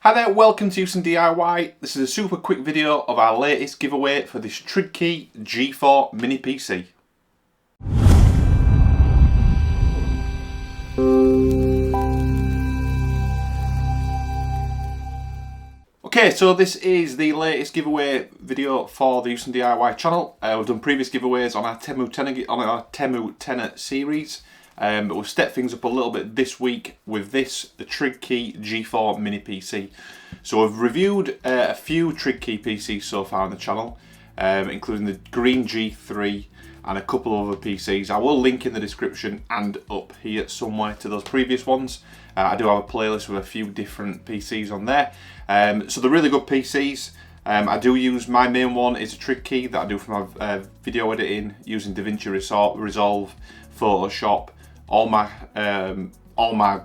Hi there, welcome to Huson DIY. This is a super quick video of our latest giveaway for this Trigkey G4 mini PC. Okay, so this is the latest giveaway video for the Huson DIY channel. We've done previous giveaways on our Temu Tenor series. But we've stepped things up a little bit this week with the Trigkey G4 mini PC. So we've reviewed a few Trigkey PCs so far on the channel, including the green G3 and a couple of other PCs. I will link in the description and up here somewhere to those previous ones. I do have a playlist with a few different PCs on there. So they're really good PCs. I do use, my main one is a Trigkey that I do for my video editing using DaVinci Resolve, Photoshop, all my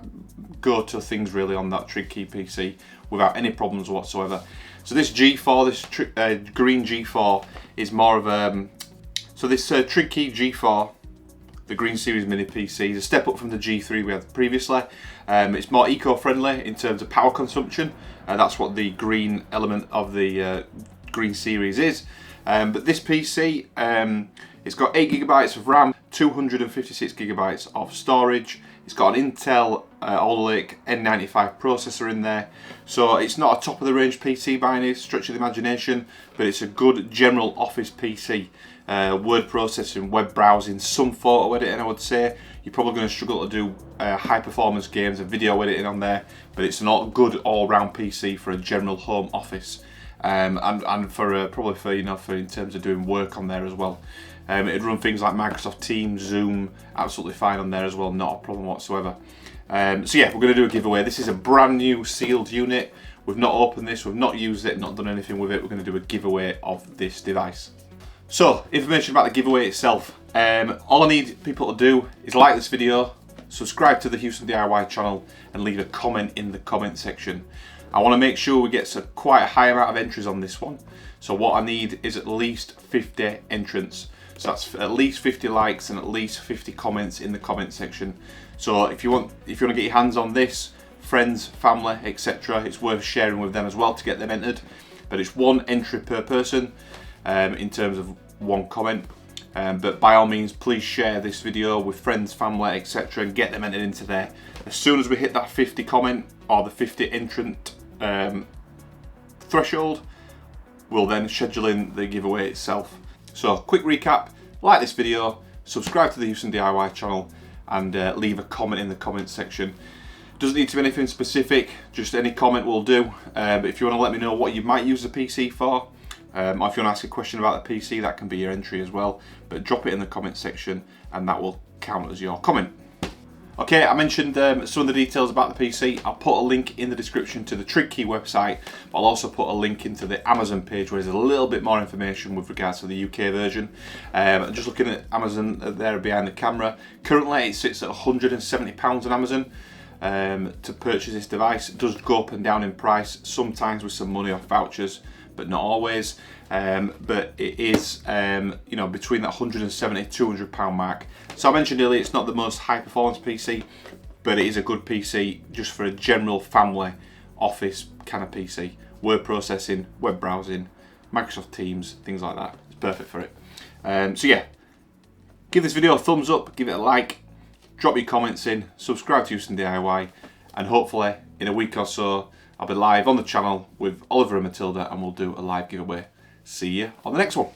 go-to things really on that Trigkey PC without any problems whatsoever. So this G4, this green G4 is more of so this Trigkey G4, the green series mini PC, is a step up from the G3 we had previously. It's more eco-friendly in terms of power consumption. That's what the green element of the green series is. But this PC, it's got 8GB of RAM, 256GB of storage. It's got an Intel Alder Lake N95 processor in there. So it's not a top of the range PC by any stretch of the imagination, but it's a good general office PC. Word processing, web browsing, some photo editing I would say. You're probably going to struggle to do high performance games and video editing on there, but it's a good all round PC for a general home office. And for probably for in terms of doing work on there as well. It'd run things like Microsoft Teams, Zoom, absolutely fine on there as well, not a problem whatsoever. So yeah, we're going to do a giveaway. This is a brand new sealed unit. We've not opened this, we've not used it, not done anything with it. We're going to do a giveaway of this device. So, information about the giveaway itself. All I need people to do is like this video, subscribe to the Huson DIY channel, and leave a comment in the comment section. I want to make sure we get quite a high amount of entries on this one. So what I need is at least 50 entrants. So that's at least 50 likes and at least 50 comments in the comment section. So if you want to get your hands on this, friends, family, etc., it's worth sharing with them as well to get them entered. But it's one entry per person in terms of one comment. But by all means, please share this video with friends, family, etc., and get them entered into there. As soon as we hit that 50 comment or the 50 entrant threshold, we'll then schedule in the giveaway itself. So quick recap, like this video, subscribe to the Huson DIY channel, and leave a comment in the comment section. Doesn't need to be anything specific, just any comment will do. But if you want to let me know what you might use the PC for, or if you want to ask a question about the PC, that can be your entry as well. But drop it in the comment section and that will count as your comment. Okay, I mentioned some of the details about the PC. I'll put a link in the description to the Trigkey website, but I'll also put a link into the Amazon page where there's a little bit more information with regards to the UK version. Just looking at Amazon there behind the camera, currently it sits at £170 on Amazon to purchase this device. It does go up and down in price, sometimes with some money off vouchers, but not always. But it is between that £170 £200 mark. So I mentioned earlier it's not the most high performance PC, but it is a good PC just for a general family office kind of PC. Word processing, web browsing, Microsoft Teams, things like that. It's perfect for it. So yeah, give this video a thumbs up, give it a like, drop your comments in, subscribe to Huson DIY, and hopefully in a week or so I'll be live on the channel with Oliver and Matilda and we'll do a live giveaway. See you on the next one.